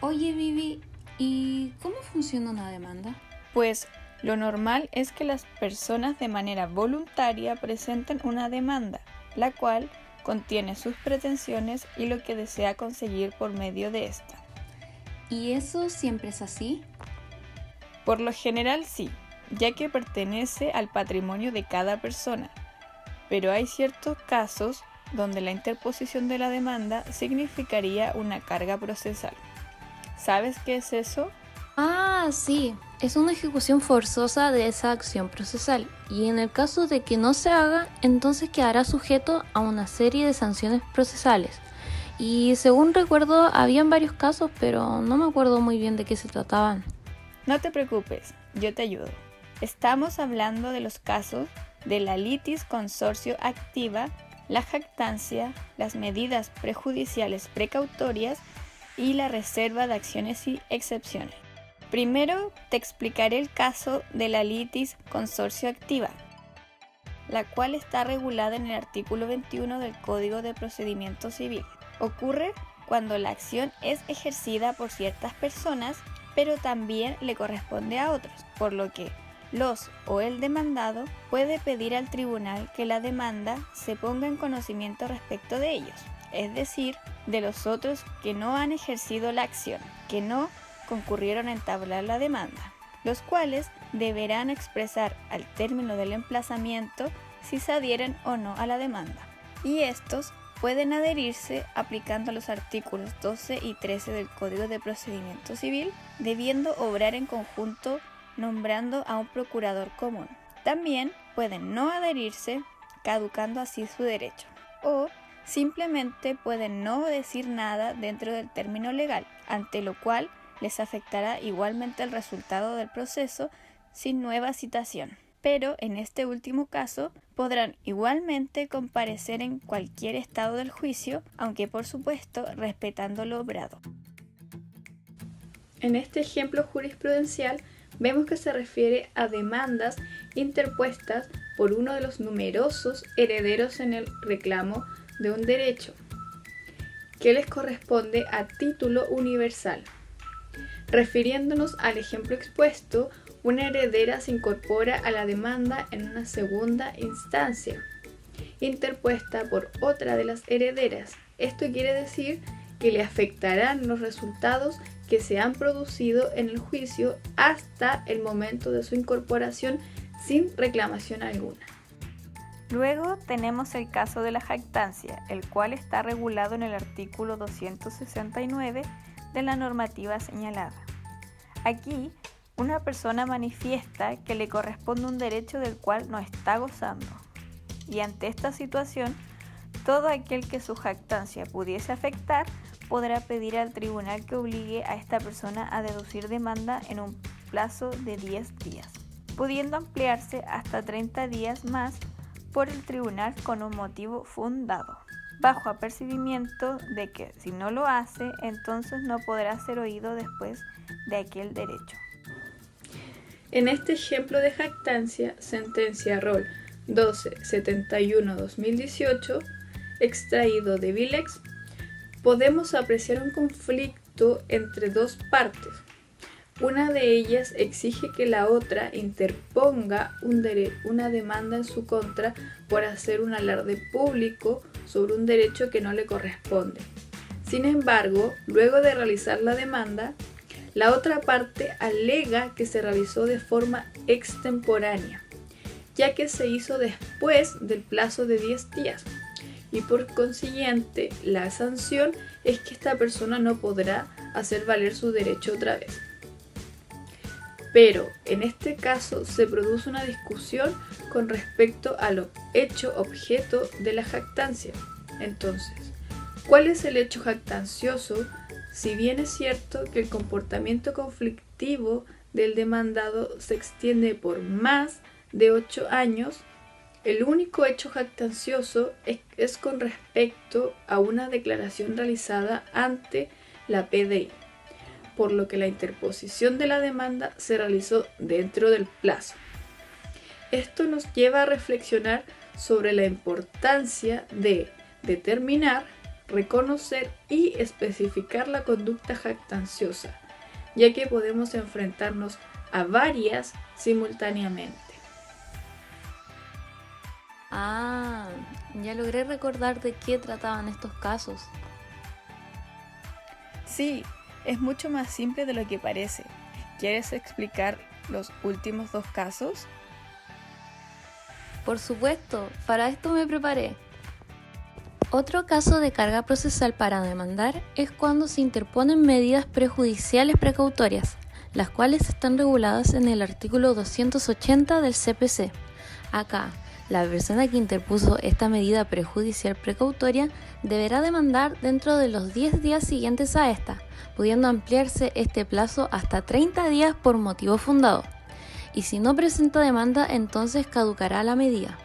Oye, Vivi, ¿y cómo funciona una demanda? Pues lo normal es que las personas de manera voluntaria presenten una demanda, la cual contiene sus pretensiones y lo que desea conseguir por medio de esta. ¿Y eso siempre es así? Por lo general sí, ya que pertenece al patrimonio de cada persona, pero hay ciertos casos donde la interposición de la demanda significaría una carga procesal. ¿Sabes qué es eso? Ah, sí, es una ejecución forzosa de esa acción procesal y en el caso de que no se haga, entonces quedará sujeto a una serie de sanciones procesales. Y según recuerdo, habían varios casos, pero no me acuerdo muy bien de qué se trataban. No te preocupes, yo te ayudo. Estamos hablando de los casos de la litis consorcio activa, la jactancia, las medidas prejudiciales precautorias y la reserva de acciones y excepciones. Primero te explicaré el caso de la litis consorcio activa, la cual está regulada en el artículo 21 del Código de Procedimiento Civil. Ocurre cuando la acción es ejercida por ciertas personas, pero también le corresponde a otros, por lo que los o el demandado puede pedir al tribunal que la demanda se ponga en conocimiento respecto de ellos, es decir, de los otros que no han ejercido la acción, que no concurrieron a entablar la demanda, los cuales deberán expresar al término del emplazamiento si se adhieren o no a la demanda. Y estos pueden adherirse aplicando los artículos 12 y 13 del Código de Procedimiento Civil, debiendo obrar en conjunto nombrando a un procurador común. También pueden no adherirse, caducando así su derecho, o simplemente pueden no decir nada dentro del término legal, ante lo cual les afectará igualmente el resultado del proceso sin nueva citación. Pero en este último caso podrán igualmente comparecer en cualquier estado del juicio, aunque por supuesto respetando lo obrado. En este ejemplo jurisprudencial vemos que se refiere a demandas interpuestas por uno de los numerosos herederos en el reclamo de un derecho, que les corresponde a título universal. Refiriéndonos al ejemplo expuesto, una heredera se incorpora a la demanda en una segunda instancia, interpuesta por otra de las herederas. Esto quiere decir que le afectarán los resultados que se han producido en el juicio hasta el momento de su incorporación sin reclamación alguna. Luego tenemos el caso de la jactancia, el cual está regulado en el artículo 269 de la normativa señalada. Aquí, una persona manifiesta que le corresponde un derecho del cual no está gozando, y ante esta situación, todo aquel que su jactancia pudiese afectar podrá pedir al tribunal que obligue a esta persona a deducir demanda en un plazo de 10 días, pudiendo ampliarse hasta 30 días más por el tribunal con un motivo fundado, bajo apercibimiento de que si no lo hace, entonces no podrá ser oído después de aquel derecho. En este ejemplo de jactancia, sentencia Rol 1271-2018, extraído de Vilex, podemos apreciar un conflicto entre dos partes. Una de ellas exige que la otra interponga una demanda en su contra por hacer un alarde público sobre un derecho que no le corresponde. Sin embargo, luego de realizar la demanda, la otra parte alega que se realizó de forma extemporánea, ya que se hizo después del plazo de 10 días, y por consiguiente la sanción es que esta persona no podrá hacer valer su derecho otra vez. Pero en este caso se produce una discusión con respecto al hecho objeto de la jactancia. Entonces, ¿cuál es el hecho jactancioso? Si bien es cierto que el comportamiento conflictivo del demandado se extiende por más de 8 años, el único hecho jactancioso es con respecto a una declaración realizada ante la PDI, por lo que la interposición de la demanda se realizó dentro del plazo. Esto nos lleva a reflexionar sobre la importancia de determinar reconocer y especificar la conducta jactanciosa, ya que podemos enfrentarnos a varias simultáneamente. Ah, ya logré recordar de qué trataban estos casos. Sí, es mucho más simple de lo que parece. ¿Quieres explicar los últimos 2 casos? Por supuesto, para esto me preparé. Otro caso de carga procesal para demandar es cuando se interponen medidas prejudiciales precautorias, las cuales están reguladas en el artículo 280 del CPC. Acá, la persona que interpuso esta medida prejudicial precautoria deberá demandar dentro de los 10 días siguientes a esta, pudiendo ampliarse este plazo hasta 30 días por motivo fundado. Y si no presenta demanda, entonces caducará la medida.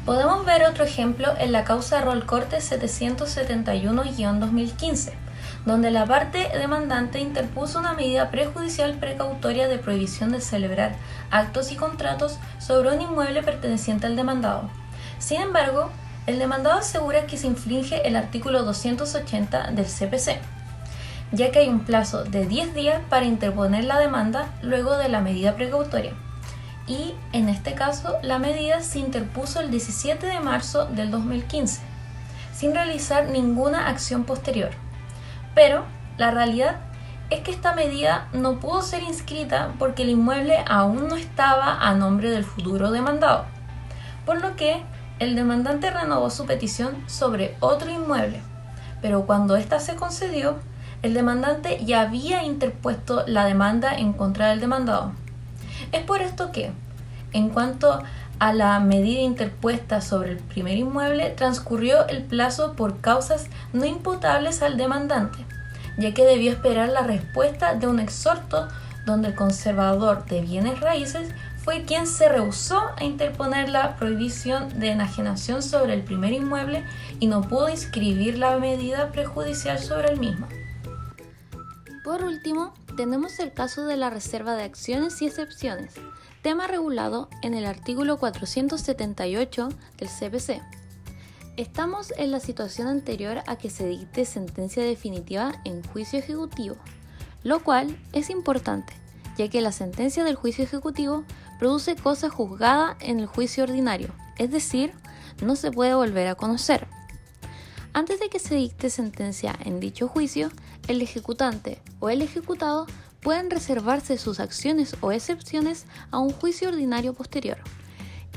Podemos ver otro ejemplo en la causa Rol Corte 771-2015, donde la parte demandante interpuso una medida prejudicial precautoria de prohibición de celebrar actos y contratos sobre un inmueble perteneciente al demandado. Sin embargo, el demandado asegura que se infringe el artículo 280 del CPC, ya que hay un plazo de 10 días para interponer la demanda luego de la medida precautoria. Y, en este caso, la medida se interpuso el 17 de marzo del 2015, sin realizar ninguna acción posterior. Pero la realidad es que esta medida no pudo ser inscrita porque el inmueble aún no estaba a nombre del futuro demandado, por lo que el demandante renovó su petición sobre otro inmueble, pero cuando ésta se concedió, el demandante ya había interpuesto la demanda en contra del demandado. Es por esto que, en cuanto a la medida interpuesta sobre el primer inmueble, transcurrió el plazo por causas no imputables al demandante, ya que debió esperar la respuesta de un exhorto donde el conservador de bienes raíces fue quien se rehusó a interponer la prohibición de enajenación sobre el primer inmueble y no pudo inscribir la medida prejudicial sobre el mismo. Por último, tenemos el caso de la reserva de acciones y excepciones, tema regulado en el artículo 478 del CPC. Estamos en la situación anterior a que se dicte sentencia definitiva en juicio ejecutivo, lo cual es importante, ya que la sentencia del juicio ejecutivo produce cosa juzgada en el juicio ordinario, es decir, no se puede volver a conocer. Antes de que se dicte sentencia en dicho juicio, el ejecutante o el ejecutado pueden reservarse sus acciones o excepciones a un juicio ordinario posterior.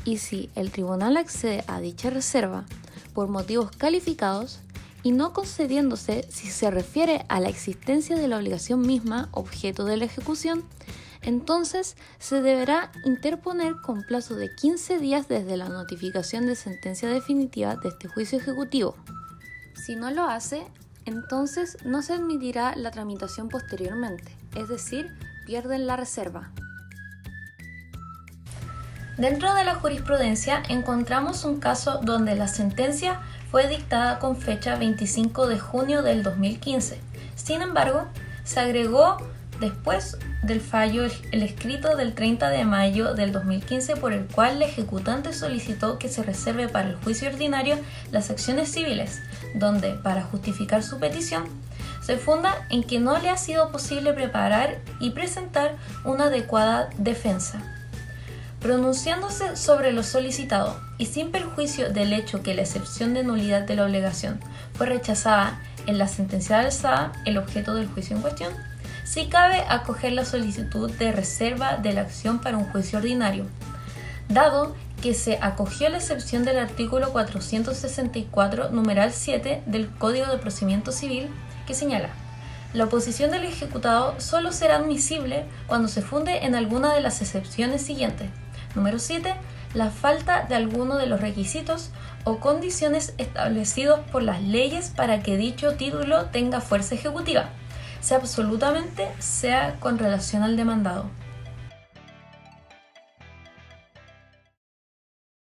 Y si el tribunal accede a dicha reserva por motivos calificados y no concediéndose si se refiere a la existencia de la obligación misma objeto de la ejecución, entonces se deberá interponer con plazo de 15 días desde la notificación de sentencia definitiva de este juicio ejecutivo. Si no lo hace, entonces no se admitirá la tramitación posteriormente, es decir, pierden la reserva. Dentro de la jurisprudencia encontramos un caso donde la sentencia fue dictada con fecha 25 de junio del 2015. Sin embargo, se agregó después del fallo el escrito del 30 de mayo del 2015 por el cual el ejecutante solicitó que se reserve para el juicio ordinario las acciones civiles, donde, para justificar su petición, se funda en que no le ha sido posible preparar y presentar una adecuada defensa. Pronunciándose sobre lo solicitado y sin perjuicio del hecho que la excepción de nulidad de la obligación fue rechazada en la sentencia alzada, el objeto del juicio en cuestión, sí cabe acoger la solicitud de reserva de la acción para un juicio ordinario, dado que se acogió la excepción del artículo 464, numeral 7 del Código de Procedimiento Civil, que señala: la oposición del ejecutado solo será admisible cuando se funde en alguna de las excepciones siguientes. Número 7. La falta de alguno de los requisitos o condiciones establecidos por las leyes para que dicho título tenga fuerza ejecutiva, sea absolutamente, sea con relación al demandado.